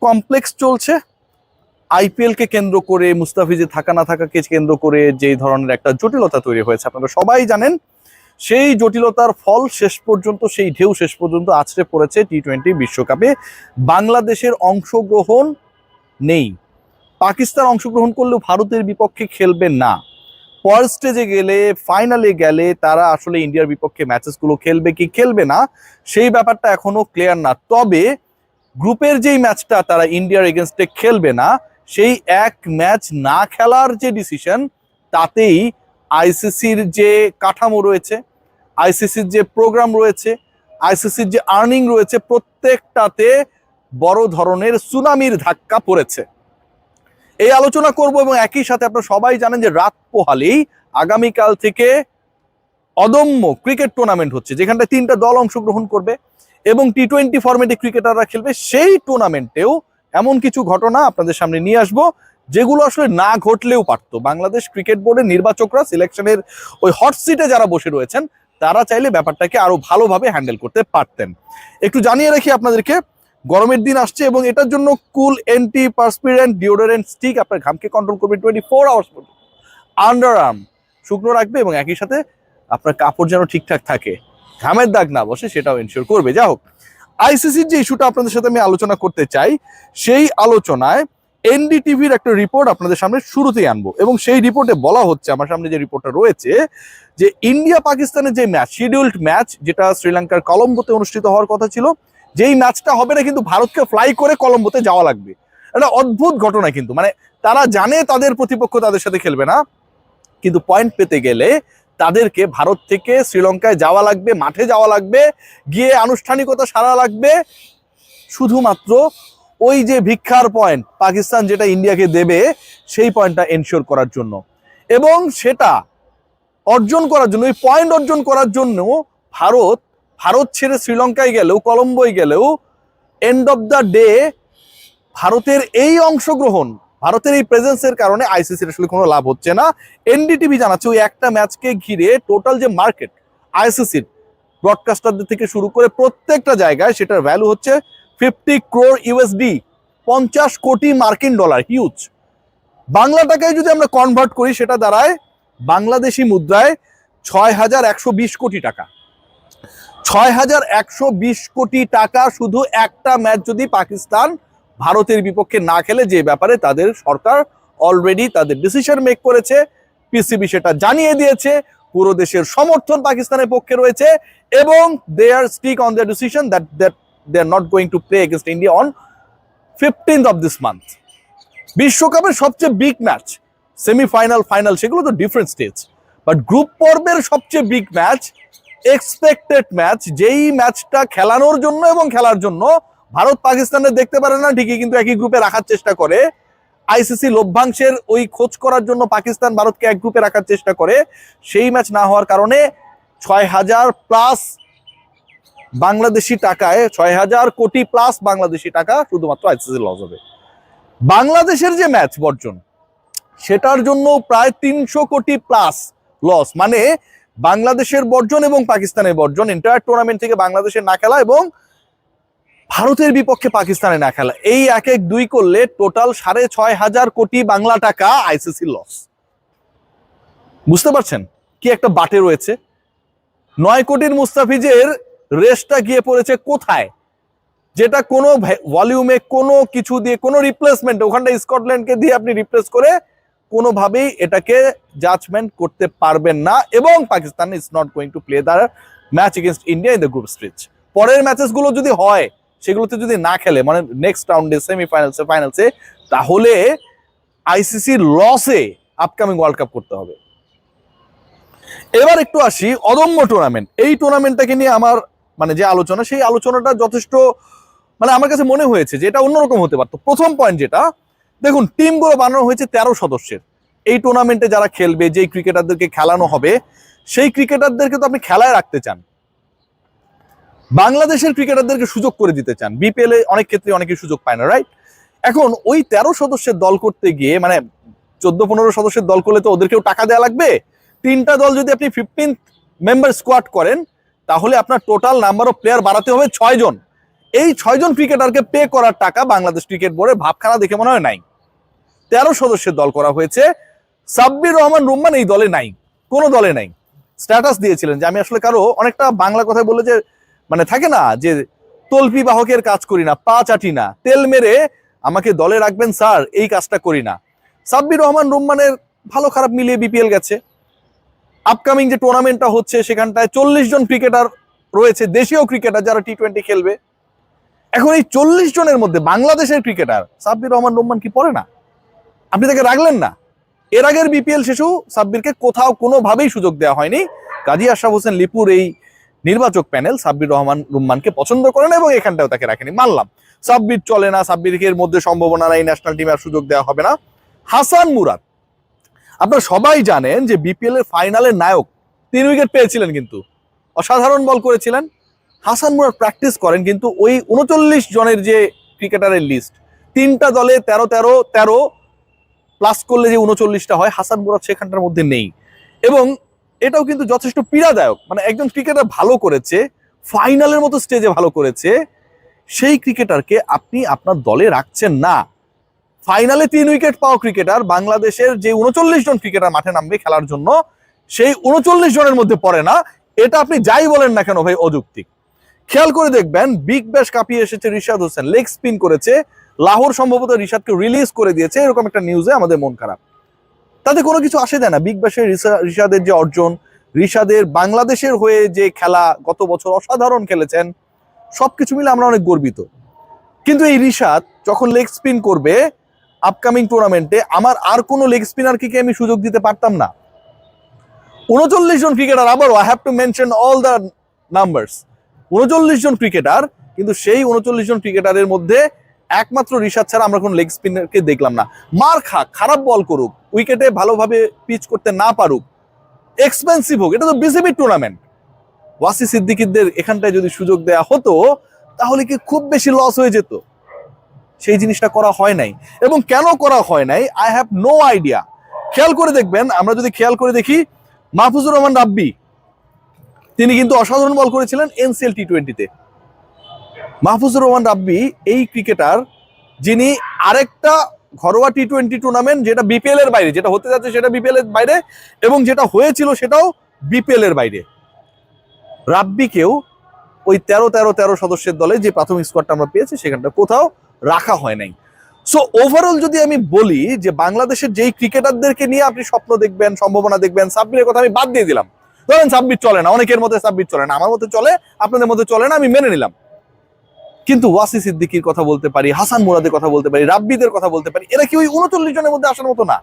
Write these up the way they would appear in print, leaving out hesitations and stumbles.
Complex চলছে। IPL কে কেন্দ্র করে, মুস্তাফিজের থাকা না থাকাকে কেন্দ্র করে যে ধরনের একটা জটিলতা তৈরি হয়েছে আপনারা সবাই জানেন, সেই জটিলতার ফল শেষ পর্যন্ত, সেই ঢেউ শেষ পর্যন্ত আছড়ে পড়েছে টি-20 বিশ্বকাপে। বাংলাদেশের অংশগ্রহণ নেই। পাকিস্তান অংশগ্রহণ করলেও ভারতের বিপক্ষে খেলবে না। পর স্টেজে গেলে, ফাইনালে গেলে তারা আসলে ইন্ডিয়ার বিপক্ষে ম্যাচেসগুলো খেলবে কি খেলবে না সেই ব্যাপারটা এখনো ক্লিয়ার না। তবে গ্রুপের যেই ম্যাচটা তারা ইন্ডিয়ার এগেনস্টে খেলবে না, সেই এক ম্যাচ না খেলার যে ডিসিশন, তাতেই আইসিসির যে কাঠামো রয়েছে, আইসিসির যে প্রোগ্রাম রয়েছে, আইসিসির যে আর্নিং রয়েছে, প্রত্যেকটাতে বড় ধরনের সুনামির ধাক্কা পড়েছে। এই আলোচনা করব এবং একই সাথে আপনারা সবাই জানেন যে রাত পোহালেই আগামীকাল থেকে অদম্য ক্রিকেট টুর্নামেন্ট হচ্ছে, যেখানটায় 3টা দল অংশগ্রহণ করবে এবং টি-20 ফরম্যাটে ক্রিকেটাররা খেলবে। সেই টুর্নামেন্টেও এমন কিছু ঘটনা আপনাদের সামনে নিয়ে আসবো যেগুলো আসলে না ঘটলেও পারতো। বাংলাদেশ ক্রিকেট বোর্ডের নির্বাচকরা সিলেকশনের ওই হট সিটে যারা বসে রয়েছেন, তারা চাইলে ব্যাপারটাকে আরো ভালোভাবে হ্যান্ডেল করতে পারতেন। একটু জানিয়ে রাখি আপনাদেরকে, গরমের দিন আসছে এবং এটার জন্য কুল এন্টি পার্সপিরেন্ট ডিওডোরেন্ট স্টিক আপনার ঘামকে কন্ট্রোল করবে 24 আওয়ার্স পর্যন্ত। আন্ডার আর্ম শুকনো রাখবে এবং একই সাথে আপনার কাপড় যেন ঠিকঠাক থাকে, ঘামের দাগ না বসে, সেটাও এনশিওর করবে। যা হোক, আইসিসির যে ইস্যুটা আপনাদের সাথে আমি আলোচনা করতে চাই, সেই আলোচনায় এনডিটিভির একটা রিপোর্ট আপনাদের সামনে শুরুতেই আনবো এবং সেই রিপোর্টে বলা হচ্ছে, আমার সামনে যে রিপোর্টটা রয়েছে, যে ইন্ডিয়া পাকিস্তানের যে ম্যাচ, শিডিউলড ম্যাচ, যেটা শ্রীলঙ্কার কলম্বোতে অনুষ্ঠিত হওয়ার কথা ছিল, যেই ম্যাচটা হবে না, কিন্তু ভারতকে ফ্লাই করে কলম্বোতে যাওয়া লাগবে। একটা অদ্ভুত ঘটনা কিন্তু, মানে তারা জানে তাদের প্রতিপক্ষ তাদের সাথে খেলবে না, কিন্তু পয়েন্ট পেতে গেলে তাদেরকে ভারত থেকে শ্রীলঙ্কায় যাওয়া লাগবে, মাঠে যাওয়া লাগবে, গিয়ে আনুষ্ঠানিকতা সারা লাগবে, শুধুমাত্র ওই যে ভিক্ষার পয়েন্ট পাকিস্তান যেটা ইন্ডিয়াকে দেবে সেই পয়েন্টটা এনশিওর করার জন্য। এবং সেটা অর্জন করার জন্য, ওই পয়েন্ট অর্জন করার জন্য ভারত ছেড়ে শ্রীলঙ্কায় গেলেও, কলম্বোয় গেলেও, এন্ড অফ দ্য ডে ভারতের এই অংশগ্রহণ, ভারতের এই প্রেজেন্সের কারণে আইসিসির আসলে কোনো লাভ হচ্ছে না। এনডিটিভি জানাচ্ছে ওই একটা ম্যাচকে ঘিরে টোটাল যে মার্কেট আইসিসির, ব্রডকাস্টারদের থেকে শুরু করে প্রত্যেকটা জায়গায়, সেটার ভ্যালু হচ্ছে 50 crore ইউএসডি, 50 কোটি মার্কিন ডলার, হিউজ। বাংলা টাকায় যদি আমরা কনভার্ট করি, সেটা দাঁড়ায় বাংলাদেশি মুদ্রায় 6120 কোটি টাকা। 6120 কোটি টাকা শুধু একটা ম্যাচ যদি পাকিস্তান ভারতের বিপক্ষে না খেলে, যে ব্যাপারে তাদের সরকার অলরেডি তাদের ডিসিশন মেক করেছে, পিসিবি সেটা জানিয়ে দিয়েছে, পুরো দেশের সমর্থন পাকিস্তানের পক্ষে রয়েছে এবং they are stick on their decision that they are not going to play against India on 15th of this month। বিশ্বকাপের সবচেয়ে বিগ ম্যাচ, সেমিফাইনাল, ফাইনাল, সেগুলো তো ডিফারেন্ট স্টেজ, বাট গ্রুপ পর্বের সবচেয়ে বিগ ম্যাচ, এক্সপেক্টেড ম্যাচ, যেই ম্যাচটা খেলানোর জন্য এবং খেলার জন্য ভারত পাকিস্তানের দেখতে পারে না ঠিকই, কিন্তু একই গ্রুপে রাখার চেষ্টা করে। আইসিসি লভ্যাংশের ওই খোঁজ করার জন্য পাকিস্তান ভারতকে এক গ্রুপে রাখার চেষ্টা করে। সেই ম্যাচ না হওয়ার কারণে 6000+ বাংলাদেশি টাকায়, 6000 কোটি প্লাস বাংলাদেশি টাকা শুধুমাত্র আইসিসি লস হবে। বাংলাদেশের যে ম্যাচ বর্জন, সেটার জন্য প্রায় 300 কোটি প্লাস লস। মানে বাংলাদেশের বর্জন এবং পাকিস্তানের বর্জন, এন্টায়ার টুর্নামেন্ট থেকে বাংলাদেশের না খেলা এবং ভারতের বিপক্ষে পাকিস্তানে না খেলা, এই 1-1-2 করলে টোটাল 6500 কোটি বাংলা টাকা আইসিসি লস। বুঝতে পারছেন কি একটা বাটে রয়েছে? 9 কোটির মুস্তাফিজের রেসটা গিয়ে পড়েছে কোথায়, যেটা কোনো ভলিউমে, কোনো কিছু দিয়ে, কোনো রিপ্লেসমেন্ট, ওখানটা স্কটল্যান্ডকে দিয়ে আপনি রিপ্লেস করে কোনোভাবেই এটাকে জাজমেন্ট করতে পারবেন না। এবং Pakistan is not going to play the match against India in the group stage. পরের ম্যাচেসগুলো যদি হয়, সেগুলোতে যদি না খেলে, মানে নেক্সট রাউন্ডে, সেমিফাইনালসে, ফাইনালসে, তাহলে আইসিসি লসে আপকামিং ওয়ার্ল্ড কাপ করতে হবে। এবার একটু আসি অদম্য টুর্নামেন্ট। এই টুর্নামেন্টটাকে নিয়ে আমার মানে যে আলোচনা, সেই আলোচনাটা যথেষ্ট, মানে আমার কাছে মনে হয়েছে যে এটা অন্যরকম হতে পারতো। প্রথম পয়েন্ট যেটা, দেখুন টিমগুলো বানানো হয়েছে 13 সদস্যের। এই টুর্নামেন্টে যারা খেলবে, যেই ক্রিকেটারদেরকে খেলানো হবে, সেই ক্রিকেটারদেরকে তো আপনি খেলায় রাখতে চান, বাংলাদেশের ক্রিকেটারদেরকে সুযোগ করে দিতে চান। বিপিএল এ অনেক ক্ষেত্রে অনেকেই সুযোগ পায় না, রাইট? এখন ওই 13 সদস্যের দল করতে গিয়ে, মানে 14-15 সদস্যের দল করলে তো ওদেরকেও টাকা দেওয়া লাগবে। 3টা দল যদি আপনি 15 মেম্বার স্কোয়াড করেন, তাহলে আপনার টোটাল নাম্বার অফ প্লেয়ার বাড়াতে হবে 6 জন। এই 6 জন ক্রিকেটারকে পে করার টাকা বাংলাদেশ ক্রিকেট বোর্ডের ভাবখানা দেখে মনে হয় নাই। 13 সদস্যের দল করা হয়েছে, সাব্বির রহমান রুম্মান এই দলে নাই, কোনো দলে নাই। স্ট্যাটাস দিয়েছিলেন যে আমি আসলে কারো, অনেকটা বাংলা কথায় বলে যে মানে থাকে না যে তল্পি বাহকের কাজ করি না, পা চাটি না, তেল মেরে আমাকে দলে রাখবেন স্যার, এই কাজটা করি না। সাব্বির রহমান রুম্মানের ভালো খারাপ মিলিয়ে বিপিএল গেছে। আপকামিং যে টুর্নামেন্টটা হচ্ছে সেখানটায় 40 জন ক্রিকেটার রয়েছে, দেশীয় ক্রিকেটার যারা টি-20 খেলবে। এখন এই 40 জনের মধ্যে বাংলাদেশের ক্রিকেটার সাব্বির রহমান রুম্মান কি পড়ে না? আপনি তাকে রাখলেন না। এর আগের বিপিএল শেষেও সাব্বিরকে কোথাও কোনোভাবেই সুযোগ দেওয়া হয়নি। কাজী আশরাফ হোসেন লিপুর এই নির্বাচক প্যানেল সাব্বির রহমান রুম্মানকে পছন্দ করে না এবং এখানটাও তাকে রাখেনি, মানলাম। সাব্বির চলে না, সাব্বিরের মধ্যে সম্ভাবনা নাই, ন্যাশনাল টিমে আর সুযোগ দেওয়া হবে না। হাসান মুরাদ, আপনারা সবাই জানেন যে বিপিএল এর ফাইনালের নায়ক, 3 উইকেট পেয়েছিলেন, কিন্তু অসাধারণ বল করেছিলেন। হাসান মুরাদ প্র্যাকটিস করেন, কিন্তু ওই 39 জনের যে ক্রিকেটারের লিস্ট, 3টা দলে 13 প্লাস করলে যে 39টা হয়, হাসান মুরাদ সেখানটার মধ্যে নেই। এবং এটাও কিন্তু যথেষ্ট পীড়াদায়ক। মানে একজন ক্রিকেটার ভালো করেছে, ফাইনালের মতো স্টেজে ভালো করেছে, সেই ক্রিকেটারকে আপনি আপনার দলে রাখছেন না। ফাইনালে 3 উইকেট পাওয়া ক্রিকেটার বাংলাদেশের যে 39 জন ক্রিকেটার মাঠে নামবে খেলার জন্য, সেই 39 জনের মধ্যে পড়ে না। এটা আপনি যাই বলেন না কেন ভাই, অযৌক্তিক। খেয়াল করে দেখবেন, বিগ ব্যাশ কাঁপিয়ে এসেছে রিশাদ হোসেন, লেগ স্পিন করেছে, লাহোর সম্ভবত রিশাদকে রিলিজ করে দিয়েছে, এরকম একটা নিউজে আমাদের মন খারাপ। তাতে কোনো কিছু আসে যায় না। বিগ ব্যাশের রিশাদের যে অর্জন, রিশাদের বাংলাদেশের হয়ে যে খেলা, গত বছর অসাধারণ খেলেছেন, সবকিছু মিলে আমরা অনেক গর্বিত। কিন্তু এই রিশাদ যখন লেগ স্পিন করবে আপকামিং টুর্নামেন্টে, আমার আর কোনো লেগ স্পিনারকে আমি সুযোগ দিতে পারতাম না। 39 জন ক্রিকেটার, আবারও I have to mention all the numbers, 39 জন ক্রিকেটার, কিন্তু সেই 39 জন ক্রিকেটারের মধ্যে একমাত্র রিশাদ ছাড়া আমরা কোন লেগ স্পিনারকে দেখলাম না। মার খাক, খারাপ বল করুক, উইকেটে ভালোভাবে পিচ করতে না পারুক, এক্সপেন্সিভ হোক, এটা তো বিসিবি টুর্নামেন্ট। ওয়াসি সিদ্দিকীদের এখানটায় যদি সুযোগ দেয়া হতো তাহলে কি খুব বেশি লস হয়ে যেত? সেই জিনিসটা করা হয় নাই। এবং কেন করা হয় নাই, আই হ্যাভ নো আইডিয়া। খেয়াল করে দেখবেন, আমরা যদি খেয়াল করে দেখি, মাহফুজুর রহমান রাব্বি, তিনি কিন্তু অসাধারণ বল করেছিলেন এনসিএল টি-20-তে। মাহফুজুর রহমান রাব্বি এই ক্রিকেটার যিনি আরেকটা ঘরোয়া টি-20 টুর্নামেন্ট, যেটা বিপিএল এর বাইরে, যেটা হতে যাচ্ছে সেটা বিপিএল এর বাইরে, এবং যেটা হয়েছিল সেটাও বিপিএল এর বাইরে, রাব্বিকেও ওই 13 সদস্যের দলে যে প্রাথমিক স্কোয়াডটা আমরা পেয়েছি সেখানটা কোথাও রাখা হয় নাই। সো ওভারঅল যদি আমি বলি যে বাংলাদেশের যেই ক্রিকেটারদেরকে নিয়ে আপনি স্বপ্ন দেখবেন, সম্ভাবনা দেখবেন, সাব্বিরের কথা আমি বাদ দিয়ে দিলাম। ধরেন সাব্বির চলে না, অনেকের মধ্যে সাব্বির চলে না, আমার মধ্যে চলে, আপনাদের মধ্যে চলে না, আমি মেনে নিলাম। কিন্তু ওয়াসি সিদ্দিকীর কথা বলতে পারি, হাসান মুরাদের কথা বলতে পারি, রাব্বিদের কথা বলতে পারি, এরা কি ওই 39 জনের মধ্যে আসার মতো না?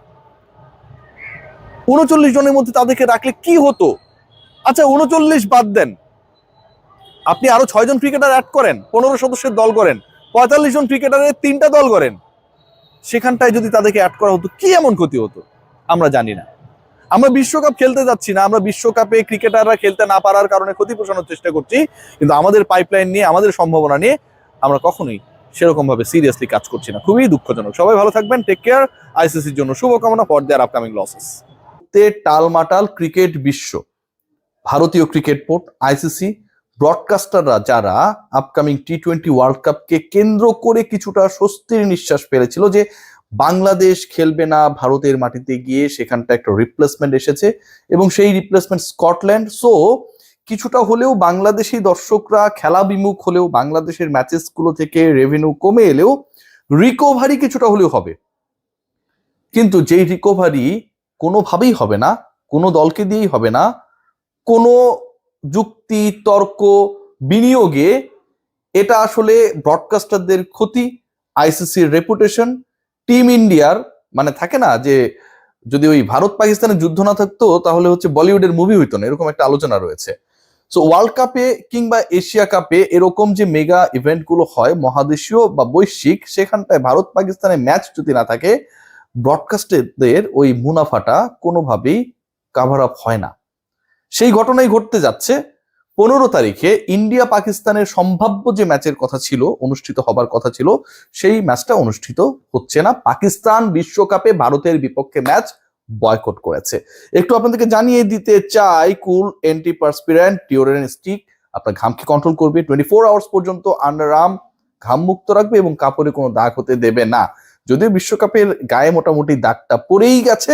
39 জনের মধ্যে তাদেরকে রাখলে কি হতো? আচ্ছা 39 বাদ দেন, আপনি আরো 6 জন ক্রিকেটার অ্যাড করেন, 15 সদস্যের দল করেন, 45 জন ক্রিকেটারের 3টা দল করেন, সেখানটায় যদি তাদেরকে অ্যাড করা হতো কি এমন ক্ষতি হতো আমরা জানি না। আমরা বিশ্বকাপ খেলতে যাচ্ছি না, আমরা বিশ্বকাপে ক্রিকেটাররা খেলতে না পারার কারণে ক্ষতি পোষানোর চেষ্টা করছি, কিন্তু আমাদের পাইপলাইন নিয়ে, আমাদের সম্ভাবনা নিয়ে আমরা কখনোই সেরকম ভাবে সিরিয়াসলি কাজ করছি না। খুবই দুঃখজনক। সবাই ভালো থাকবেন, টেক কেয়ার। আইসিসির জন্য শুভকামনা ফর দেয়ার আপকামিং লসেস। টালমাটাল ক্রিকেট বিশ্ব, ভারতীয় ক্রিকেট বোর্ড, আইসিসি, ব্রডকাস্টাররা যারা আপকামিং টি-20 ওয়ার্ল্ড কাপকে কেন্দ্র করে কিছুটা স্বস্তির নিঃশ্বাস ফেলেছিল যে বাংলাদেশ খেলবে না ভারতের মাটিতে গিয়ে, সেখানটা একটা রিপ্লেসমেন্ট এসেছে এবং সেই রিপ্লেসমেন্ট স্কটল্যান্ড। সো কিছুটা হলেও বাংলাদেশি দর্শকরা খেলা বিমুখ হলেও, বাংলাদেশের ম্যাচেসগুলো থেকে রেভিনিউ কমে এলেও রিকভারি কিছুটা হলেও হবে। কিন্তু যেই রিকভারি কোনোভাবেই হবে না, কোনো দলকে দিয়েই হবে না, কোনো যুক্তি তর্ক বিনিয়োগে, এটা আসলে ব্রডকাস্টারদের ক্ষতি, আইসিসির রেপুটেশন, টিম ইন্ডিয়ার, মানে থাকে না যে যদি ওই ভারত পাকিস্তানের যুদ্ধ না থাকতো তাহলে হচ্ছে বলিউডের মুভি হইতো না, এরকম একটা আলোচনা রয়েছে। সো ওয়ার্ল্ড কাপে কিংবা এশিয়া কাপে এরকম যে মেগা ইভেন্ট গুলো হয় মহাদেশীয় বা বৈশ্বিক, সেখানটায় ভারত পাকিস্তানের ম্যাচ যদি না থাকে, ব্রডকাস্টারদের ওই মুনাফাটা কোনোভাবেই কাভার আপ হয় না। সেই ঘটনাই ঘটতে যাচ্ছে। 15 তারিখে ইন্ডিয়া পাকিস্তানের সম্ভাব্য যে ম্যাচের কথা ছিল, অনুষ্ঠিত হবার কথা ছিল, সেই ম্যাচটা অনুষ্ঠিত হচ্ছে না। পাকিস্তান বিশ্বকাপে ভারতের বিপক্ষে ম্যাচ বয়কট করেছে। একটু আপনাদেরকে জানিয়ে দিতে চাই, কুল অ্যান্টিপারস্পিরেন্ট ডিওডোরেন্ট স্টিক আপনার ঘামকে কন্ট্রোল করবে 24 আওয়ার্স পর্যন্ত, আন্ডার আর্ম ঘাম মুক্ত রাখবে এবং কাপড়ে কোনো দাগ হতে দেবে না। যদিও বিশ্বকাপের গায়ে মোটামুটি দাগটা পড়েই গেছে,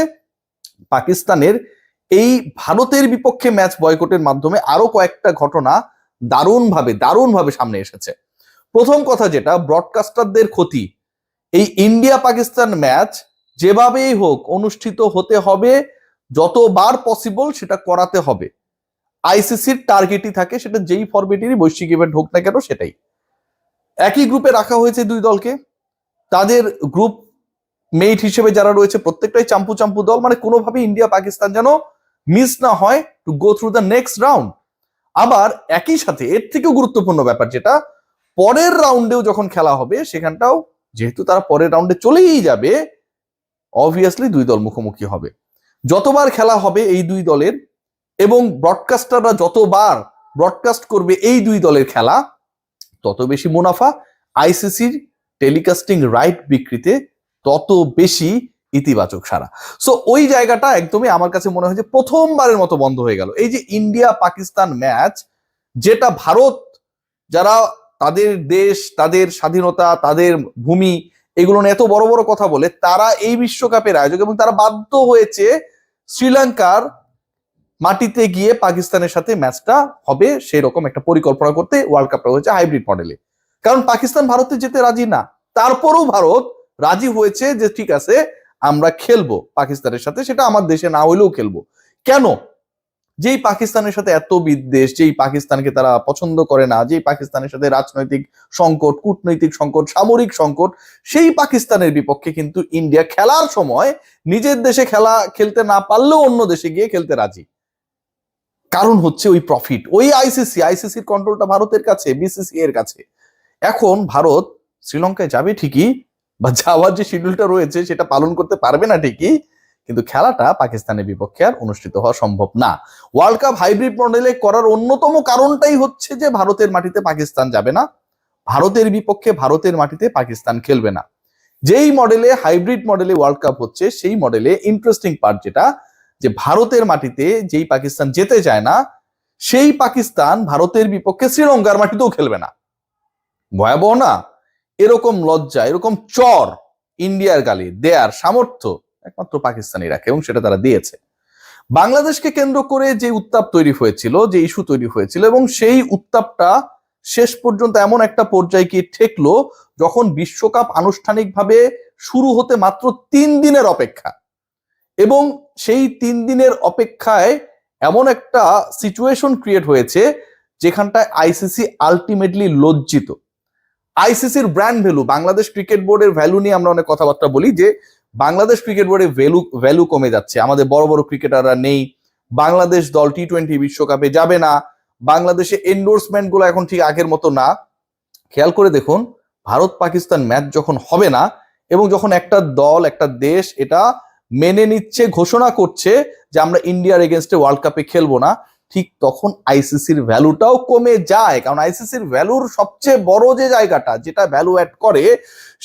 পাকিস্তানের এই ভারতের বিপক্ষে ম্যাচ বয়কটের মাধ্যমে আরো কয়েকটা ঘটনা দারুণভাবে সামনে এসেছে। প্রথম কথা যেটা, ব্রডকাস্টারদের ক্ষতি। এই ইন্ডিয়া পাকিস্তান ম্যাচ যেভাবেই হোক অনুষ্ঠিত হতে হবে, যতবার পসিবল সেটা করাতে হবে। আইসিসির টার্গেটই থাকে, সেটা যেই ফরম্যাটেরই বৈশ্বিক ইভেন্ট হোক না কেন সেটাই। একই গ্রুপে রাখা হয়েছে দুই দলকে, তাদের গ্রুপ মেট হিসেবে যারা রয়েছে প্রত্যেকটাই চাম্পু চাম্পু দল, মানে কোনোভাবে ইন্ডিয়া পাকিস্তান যেন মিস না হয় to go through the next round. আবার একই সাথে এর থেকেও গুরুত্বপূর্ণ ব্যাপার যেটা, পরের রাউন্ডেও যখন খেলা হবে সেখানটাও যেহেতু তারা পরের রাউন্ডে চলেই যাবে, অবভিয়াসলি দুই দল মুখোমুখি হবে। যতবার খেলা হবে এই দুই দলের এবং ব্রডকাস্টাররা যতবার ব্রডকাস্ট করবে এই দুই দলের খেলা, তত বেশি মুনাফা। আইসিসির টেলিকাস্টিং রাইট বিক্রিতে তত বেশি ইতিবাচক সারা। সো ওই জায়গাটা একদমই আমার কাছে মনে হয় যে প্রথমবারের মতো বন্ধ হয়ে গেল। এই যে ইন্ডিয়া পাকিস্তান ম্যাচ, যেটা ভারত, যারা তাদের দেশ, তাদের স্বাধীনতা, তাদের ভূমি, এগুলো নিয়ে এত বড় বড় কথা বলে, তারা এই বিশ্বকাপের আয়োজক এবং তারা বাধ্য হয়েছে শ্রীলঙ্কার মাটিতে গিয়ে পাকিস্তানের সাথে ম্যাচটা হবে সেই রকম একটা পরিকল্পনা করতে ওয়ার্ল্ড কাপটা হয়েছে হাইব্রিড মডেলে। কারণ পাকিস্তান ভারতে যেতে রাজি না, তারপরেও ভারত রাজি হয়েছে যে ঠিক আছে আমরা খেলবো পাকিস্তানের সাথে, সেটা আমার দেশে না হইলেও খেলবো। কেন? যেই পাকিস্তানের সাথে এত বিদ্বেষ, যেই পাকিস্তানকে তারা পছন্দ করে না, যেই পাকিস্তানের সাথে রাজনৈতিক সংকট, কূটনৈতিক সংকট, সামরিক সংকট, সেই পাকিস্তানের বিপক্ষে কিন্তু ইন্ডিয়া খেলার সময় নিজের দেশে খেলতে না পারলেও অন্য দেশে গিয়ে খেলতে রাজি। কারণ হচ্ছে ওই প্রফিট, ওই আইসিসির কন্ট্রোলটা ভারতের কাছে, বিসিসি এর কাছে। এখন ভারত শ্রীলঙ্কায় যাবে ঠিকই, বা যাওয়ার যে শিডিউলটা রয়েছে সেটা পালন করতে পারবে না ঠিকই, কিন্তু খেলাটা পাকিস্তানের বিপক্ষে আর অনুষ্ঠিত হওয়া সম্ভব না। ওয়ার্ল্ড কাপ হাইব্রিড মডেলে করার অন্যতম কারণটাই হচ্ছে যে ভারতের মাটিতে পাকিস্তান যাবে না, ভারতের বিপক্ষে ভারতের মাটিতে পাকিস্তান খেলবে না। যেই মডেলে হাইব্রিড মডেলে ওয়ার্ল্ড কাপ হচ্ছে, সেই মডেলে ইন্টারেস্টিং পার্ট যেটা, যে ভারতের মাটিতে যেই পাকিস্তান যেতে চায় না, সেই পাকিস্তান ভারতের বিপক্ষে শ্রীলঙ্কার মাটিতেও খেলবে না। ভয়াবহ না? এরকম লজ্জা, এরকম চর ইন্ডিয়ার গালি দেয়ার সামর্থ্য একমাত্র পাকিস্তানি রাখে, এবং সেটা তারা দিয়েছে। বাংলাদেশকে কেন্দ্র করে যে উত্তাপ তৈরি হয়েছিল, যে ইস্যু তৈরি হয়েছিল, এবং সেই উত্তাপটা শেষ পর্যন্ত এমন একটা পর্যায়ে গিয়ে ঠেকলো যখন বিশ্বকাপ আনুষ্ঠানিকভাবে শুরু হতে মাত্র 3 দিনের অপেক্ষা, এবং সেই 3 দিনের অপেক্ষায় এমন একটা সিচুয়েশন ক্রিয়েট হয়েছে যেখানটায় আইসিসি আলটিমেটলি লজ্জিত। আইসিসির ব্র্যান্ড ভ্যালু, বাংলাদেশ ক্রিকেট বোর্ডের ভ্যালু নিয়ে আমরা অনেক কথাবার্তা বলি যে বাংলাদেশ ক্রিকেট বোর্ডের ভ্যালু কমে যাচ্ছে, আমাদের বড় বড় ক্রিকেটাররা নেই, বাংলাদেশ দল টি-20 বিশ্বকাপে যাবে না, বাংলাদেশে এন্ডোর্সমেন্ট গুলো এখন ঠিক আগের মতো না। খেয়াল করে দেখুন, ভারত পাকিস্তান ম্যাচ যখন হবে না, এবং যখন একটা দল, একটা দেশ এটা মেনে নিচ্ছে, ঘোষণা করছে যে আমরা ইন্ডিয়ার এগেনস্টে ওয়ার্ল্ড কাপে খেলবো না, ঠিক তখন আইসিসির ভ্যালুটাও কমে যায়। কারণ আইসিসির ভ্যালুর সবচেয়ে বড় যে জায়গাটা, যেটা ভ্যালু অ্যাড করে,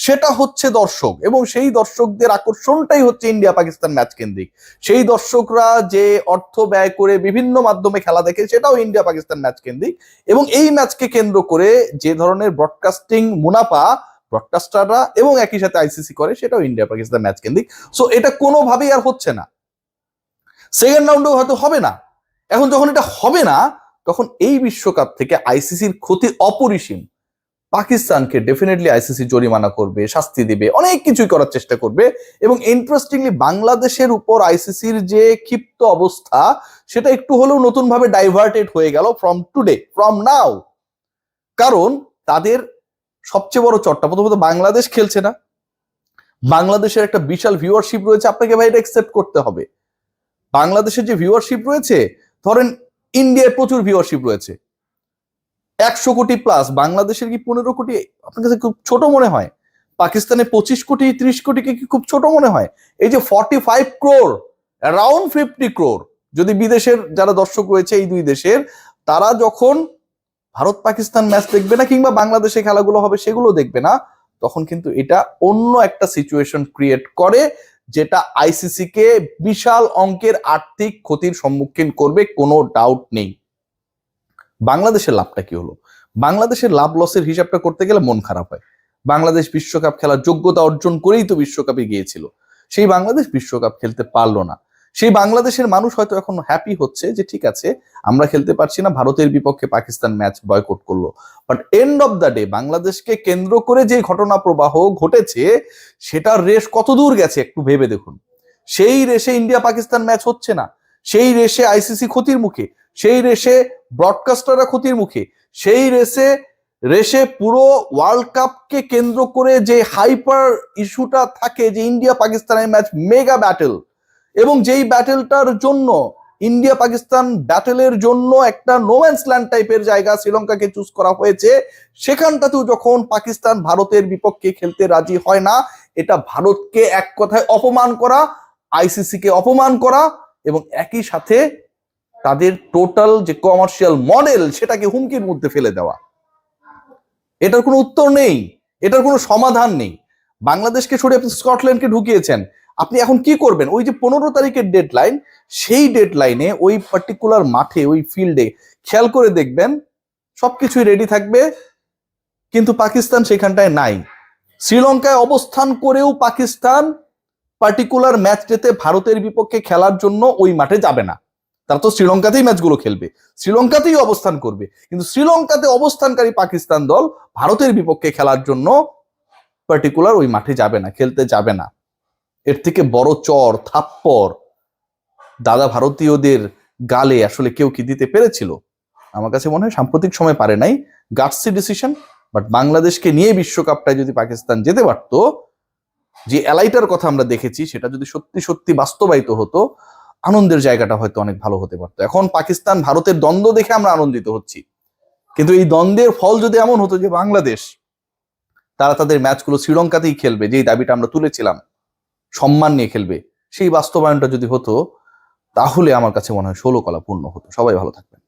সেটা হচ্ছে দর্শক, এবং সেই দর্শকদের আকর্ষণটাই হচ্ছে ইন্ডিয়া পাকিস্তান ম্যাচ কেন্দ্রিক। সেই দর্শকরা যে অর্থ ব্যয় করে বিভিন্ন মাধ্যমে খেলা দেখে, সেটাও ইন্ডিয়া পাকিস্তান ম্যাচ কেন্দ্রিক, এবং এই ম্যাচকে কেন্দ্র করে যে ধরনের ব্রডকাস্টিং মুনাফা ব্রডকাস্টাররা এবং একই সাথে আইসিসি করে, সেটাও ইন্ডিয়া পাকিস্তান ম্যাচ কেন্দ্রিক। সো এটা কোনোভাবেই আর হচ্ছে না, সেকেন্ড রাউন্ডেও হয়তো হবে না। এখন যখন এটা হবে না, তখন এই বিশ্বকাপ থেকে আইসিসির ক্ষতি অপরিসীম। পাকিস্তানকে ডেফিনেটলি আইসিসি জরিমানা করবে, শাস্তি দিবে, অনেক কিছুই করার চেষ্টা করবে। এবং ইন্টারেস্টিংলি বাংলাদেশের উপর আইসিসির যে ক্ষিপ্ত অবস্থা, সেটা একটু হলেও নতুন ভাবে ডাইভার্টেড হয়ে গেল ফ্রম নাও। কারণ তাদের সবচেয়ে বড় চটটা, প্রথমত বাংলাদেশ খেলছে না, বাংলাদেশের একটা বিশাল ভিউয়ারশিপ রয়েছে, আপনাকে ভাই এটা অ্যাকসেপ্ট করতে হবে। বাংলাদেশের যে ভিউয়ারশিপ রয়েছে, ধরেন ইন্ডিয়ায় প্রচুর ভিউয়ারশিপ রয়েছে, 100 কোটি প্লাস, বাংলাদেশের কি 15 কোটি আপনার কাছে খুব ছোট মনে হয়? পাকিস্তানে 25 কোটি 30 কোটিকে কি খুব ছোট মনে হয়? এই যে 45 ক্রোর, অ্যারাউন্ড 50 ক্রোর, যদি বিদেশের যারা দর্শক রয়েছে এই দুই দেশের, তারা যখন ভারত পাকিস্তান ম্যাচ দেখবে না, কিংবা বাংলাদেশে খেলাগুলো হবে সেগুলো দেখবে না, তখন কিন্তু এটা অন্য একটা সিচুয়েশন ক্রিয়েট করে, যেটা আইসিসি কে বিশাল অঙ্কের আর্থিক ক্ষতির সম্মুখীন করবে, কোনো ডাউট নেই। বাংলাদেশের লাভটা কি হলো? বাংলাদেশের লাভ লসের হিসাবটা করতে গেলে মন খারাপ হয়। বাংলাদেশ বিশ্বকাপ খেলার যোগ্যতা অর্জন করেই তো বিশ্বকাপে গিয়েছিল, সেই বাংলাদেশ বিশ্বকাপ খেলতে পারলো না। সেই বাংলাদেশের মানুষ হয়তো এখন হ্যাপি হচ্ছে যে ঠিক আছে আমরা খেলতে পারছি না, ভারতের বিপক্ষে পাকিস্তান ম্যাচ বয়কট করলো। But end of the day বাংলাদেশকে কেন্দ্র করে যে ঘটনা প্রবাহ ঘটেছে সেটার রেশ কত দূর গেছে একটু ভেবে দেখুন। সেই রেশে ইন্ডিয়া পাকিস্তান ম্যাচ হচ্ছে না, সেই রেশে আইসিসি ক্ষতির মুখে, সেই রেশে ব্রডকাস্টাররা ক্ষতির মুখে, সেই রেশে পুরো ওয়ার্ল্ড কাপকে কেন্দ্র করে যে হাইপার ইস্যুটা থাকে যে ইন্ডিয়া পাকিস্তানের ম্যাচ মেগা ব্যাটেল, এবং যেই ব্যাটেলটার জন্য ইন্ডিয়া পাকিস্তান ব্যাটেলের জন্য একটা নোম্যান্স ল্যান্ড টাইপের জায়গা শ্রীলঙ্কাকে চুজ করা হয়েছে, সেখানটাতেও যখন পাকিস্তান ভারতের বিপক্ষে খেলতে রাজি হয় না, এটা ভারতকে এক কথায় অপমান করা, আইসিসি কে অপমান করা, এবং একই সাথে তাদের টোটাল যে কমার্শিয়াল মডেল সেটাকে হুমকির মধ্যে ফেলে দেওয়া। এটার কোনো উত্তর নেই, এটার কোনো সমাধান নেই। বাংলাদেশকে সরিয়ে আপনি স্কটল্যান্ডকে ঢুকিয়েছেন, আপনি এখন কি করবেন? ওই যে 15 তারিখের ডেডলাইন, সেই ডেডলাইনে ওই পার্টিকুলার মাঠে ওই ফিল্ডে খেয়াল করে দেখবেন সবকিছুই রেডি থাকবে, কিন্তু পাকিস্তান সেখানটায় নাই। শ্রীলঙ্কায় অবস্থান করেও পাকিস্তান পার্টিকুলার ম্যাচটাতে ভারতের বিপক্ষে খেলার জন্য ওই মাঠে যাবে না। তারা তো শ্রীলঙ্কাতেই ম্যাচগুলো খেলবে, শ্রীলঙ্কাতেই অবস্থান করবে, কিন্তু শ্রীলঙ্কাতে অবস্থানকারী পাকিস্তান দল ভারতের বিপক্ষে খেলার জন্য পার্টিকুলার ওই মাঠে যাবে না, খেলতে যাবে না। এর থেকে বড় চর থাপ্পড় দাদা ভারতীয়দের গালে আসলে কেউ কি দিতে পেরেছিল? আমার কাছে মনে হয় সাম্প্রতিক সময় পারে নাই, গাটসি ডিসিশন। বাট বাংলাদেশকে নিয়ে বিশ্বকাপটায় যদি পাকিস্তান যেতে পারতো, যে এলাইটার কথা আমরা দেখেছি সেটা যদি সত্যি সত্যি বাস্তবায়িত হতো, আনন্দের জায়গাটা হয়তো অনেক ভালো হতে পারতো। এখন পাকিস্তান ভারতের দ্বন্দ্ব দেখে আমরা আনন্দিত হচ্ছি, কিন্তু এই দ্বন্দ্বের ফল যদি এমন হতো যে বাংলাদেশ তারা তাদের ম্যাচগুলো শ্রীলঙ্কাতেই খেলবে, যেই দাবিটা আমরা তুলেছিলাম, সম্মান নিয়ে খেলবে, সেই বাস্তবায়নটা যদি হতো, তাহলে আমার কাছে মনে হয় 16 কলা পূর্ণ হতো। সবাই ভালো থাকবেন।